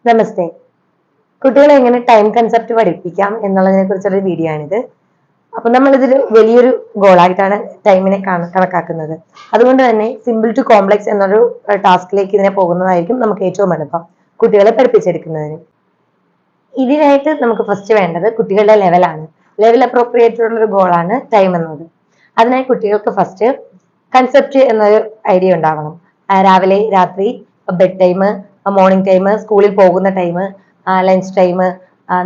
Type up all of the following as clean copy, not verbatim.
നമസ്തേ. കുട്ടികളെ എങ്ങനെ time concept പഠിപ്പിക്കാം എന്നുള്ളതിനെ കുറിച്ചുള്ള വീഡിയോ ആണിത്. അപ്പൊ നമ്മൾ ഇതിൽ വലിയൊരു ഗോളായിട്ടാണ് ടൈമിനെ കണക്കാക്കുന്നത്. അതുകൊണ്ട് തന്നെ സിമ്പിൾ ടു കോംപ്ലക്സ് എന്നൊരു ടാസ്കിലേക്ക് ഇതിനെ പോകുന്നതായിരിക്കും നമുക്ക് ഏറ്റവും എളുപ്പം കുട്ടികളെ പഠിപ്പിച്ചെടുക്കുന്നതിന്. ഇതിനായിട്ട് നമുക്ക് ഫസ്റ്റ് വേണ്ടത് കുട്ടികളുടെ ലെവലാണ്. ലെവൽ അപ്രോപ്രിയേറ്റ് ഉള്ള ഒരു ഗോളാണ് ടൈം എന്നത്. അതിനായി കുട്ടികൾക്ക് ഫസ്റ്റ് കൺസെപ്റ്റ് എന്നൊരു ഐഡിയ ഉണ്ടാവണം. രാവിലെ, രാത്രി, ബെഡ് ടൈം, മോർണിംഗ് ടൈം, സ്കൂളിൽ പോകുന്ന ടൈം, ലഞ്ച് ടൈം,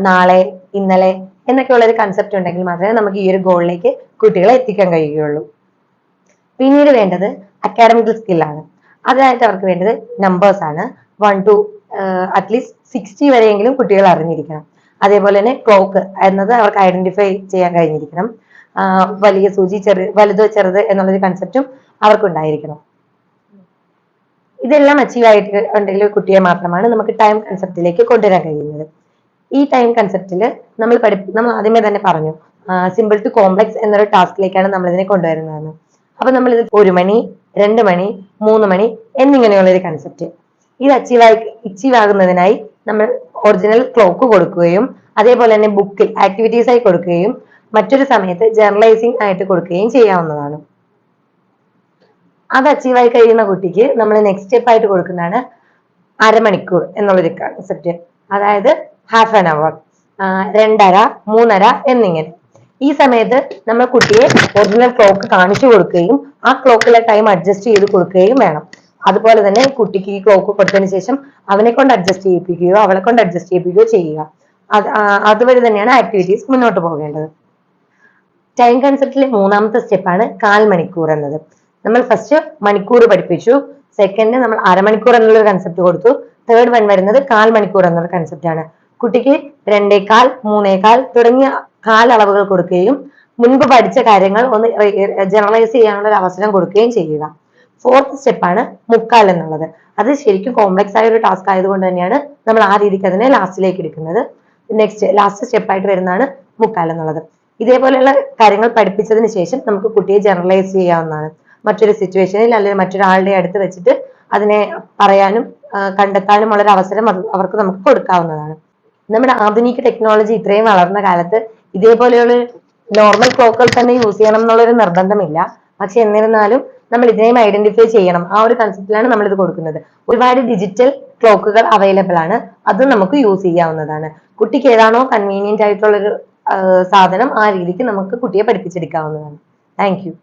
നാളെ, ഇന്നലെ എന്നൊക്കെയുള്ള ഒരു കൺസെപ്റ്റ് ഉണ്ടെങ്കിൽ മാത്രമേ നമുക്ക് ഈ ഒരു ഗോളിലേക്ക് കുട്ടികളെ എത്തിക്കാൻ കഴിയുകയുള്ളൂ. പിന്നീട് വേണ്ടത് അക്കാഡമിക് സ്കില്ലാണ്. അതിനായിട്ട് അവർക്ക് വേണ്ടത് നമ്പേഴ്സ് ആണ്. 1 to അറ്റ്ലീസ്റ്റ് 60 വരെയെങ്കിലും കുട്ടികൾ അറിഞ്ഞിരിക്കണം. അതേപോലെ തന്നെ ക്ലോക്ക് എന്നത് അവർക്ക് ഐഡന്റിഫൈ ചെയ്യാൻ കഴിഞ്ഞിരിക്കണം. വലിയ സൂചി, വലുത്, ചെറുത് എന്നുള്ളൊരു കൺസെപ്റ്റും അവർക്കുണ്ടായിരിക്കണം. ഇതെല്ലാം അച്ചീവ് ആയിട്ട് ഉണ്ടെങ്കിൽ കുട്ടിയെ മാത്രമാണ് നമുക്ക് ടൈം കൺസെപ്റ്റിലേക്ക് കൊണ്ടുവരാൻ കഴിയുന്നത്. ഈ ടൈം കൺസെപ്റ്റിൽ നമ്മൾ ആദ്യമേ തന്നെ പറഞ്ഞു, സിമ്പിൾ ടു കോംപ്ലക്സ് എന്നൊരു ടാസ്കിലേക്കാണ് നമ്മൾ ഇതിനെ കൊണ്ടുവരുന്നതെന്ന്. അപ്പൊ നമ്മൾ ഇത് 1 മണി, 2 മണി, 3 മണി എന്നിങ്ങനെയുള്ള ഒരു കൺസെപ്റ്റ് ഇത് അച്ചീവ് ആകുന്നതിനായി നമ്മൾ ഒറിജിനൽ ക്ലോക്ക് കൊടുക്കുകയും അതേപോലെ തന്നെ ബുക്കിൽ ആക്ടിവിറ്റീസ് ആയി കൊടുക്കുകയും മറ്റൊരു സമയത്ത് ജേർണലൈസിംഗ് ആയിട്ട് കൊടുക്കുകയും ചെയ്യാവുന്നതാണ്. അത് അച്ചീവായി കഴിയുന്ന കുട്ടിക്ക് നമ്മൾ നെക്സ്റ്റ് സ്റ്റെപ്പ് ആയിട്ട് കൊടുക്കുന്നതാണ് അരമണിക്കൂർ എന്നുള്ളൊരു കൺസെപ്റ്റ്. അതായത് ഹാഫ് ആൻ അവർ, 2:30, 3:30 എന്നിങ്ങനെ. ഈ സമയത്ത് നമ്മൾ കുട്ടിയെ ഒറിജിനൽ ക്ലോക്ക് കാണിച്ചു കൊടുക്കുകയും ആ ക്ലോക്കിലെ ടൈം അഡ്ജസ്റ്റ് ചെയ്ത് കൊടുക്കുകയും വേണം. അതുപോലെ തന്നെ കുട്ടിക്ക് ഈ ക്ലോക്ക് കൊടുത്തതിന് ശേഷം അവനെ കൊണ്ട് അഡ്ജസ്റ്റ് ചെയ്യിപ്പിക്കുകയോ അവളെ കൊണ്ട് അഡ്ജസ്റ്റ് ചെയ്യിപ്പിക്കുകയോ ചെയ്യുക. അതുവഴി തന്നെയാണ് ആക്ടിവിറ്റീസ് മുന്നോട്ട് പോകേണ്ടത്. ടൈം കൺസെപ്റ്റിലെ മൂന്നാമത്തെ സ്റ്റെപ്പാണ് 1/4 മണിക്കൂർ എന്നത്. നമ്മൾ ഫസ്റ്റ് മണിക്കൂർ പഠിപ്പിച്ചു, സെക്കൻഡ് നമ്മൾ അരമണിക്കൂർ എന്നുള്ളൊരു കൺസെപ്റ്റ് കൊടുത്തു, തേർഡ് വൺ വരുന്നത് 1/4 മണിക്കൂർ എന്നുള്ള കൺസെപ്റ്റ് ആണ്. കുട്ടിക്ക് 2:15, 3:15 തുടങ്ങിയ കാലളവുകൾ കൊടുക്കുകയും മുൻപ് പഠിച്ച കാര്യങ്ങൾ ഒന്ന് ജനറലൈസ് ചെയ്യാനുള്ള ഒരു അവസരം കൊടുക്കുകയും ചെയ്യുക. ഫോർത്ത് സ്റ്റെപ്പാണ് 3/4 എന്നുള്ളത്. അത് ശരിക്കും കോംപ്ലക്സ് ആയ ഒരു ടാസ്ക് ആയതുകൊണ്ട് തന്നെയാണ് നമ്മൾ ആ രീതിക്ക് അതിനെ ലാസ്റ്റിലേക്ക് എടുക്കുന്നത്. ലാസ്റ്റ് സ്റ്റെപ്പായിട്ട് വരുന്നതാണ് 3/4 എന്നുള്ളത്. ഇതേപോലെയുള്ള കാര്യങ്ങൾ പഠിപ്പിച്ചതിന് ശേഷം നമുക്ക് കുട്ടിയെ ജനറലൈസ് ചെയ്യാവുന്നതാണ്. മറ്റൊരു സിറ്റുവേഷനിൽ അല്ലെങ്കിൽ മറ്റൊരാളുടെ അടുത്ത് വെച്ചിട്ട് അതിനെ പറയാനും കണ്ടെത്താനും ഉള്ള ഒരു അവസരം അവർക്ക് നമുക്ക് കൊടുക്കാവുന്നതാണ്. നമ്മുടെ ആധുനിക ടെക്നോളജി ഇത്രയും വളർന്ന കാലത്ത് ഇതേപോലെയുള്ള നോർമൽ ക്ലോക്കുകൾ തന്നെ യൂസ് ചെയ്യണം എന്നുള്ളൊരു നിർബന്ധമില്ല. പക്ഷെ എന്നിരുന്നാലും നമ്മൾ ഇതിനെയും ഐഡന്റിഫൈ ചെയ്യണം. ആ ഒരു കൺസെപ്റ്റിലാണ് നമ്മൾ ഇത് കൊടുക്കുന്നത്. ഒരുപാട് ഡിജിറ്റൽ ക്ലോക്കുകൾ അവൈലബിൾ ആണ്, അത് നമുക്ക് യൂസ് ചെയ്യാവുന്നതാണ്. കുട്ടിക്ക് ഏതാണോ കൺവീനിയന്റ് ആയിട്ടുള്ളൊരു സാധനം ആ രീതിക്ക് നമുക്ക് കുട്ടിയെ പഠിപ്പിച്ചെടുക്കാവുന്നതാണ്. Thank you.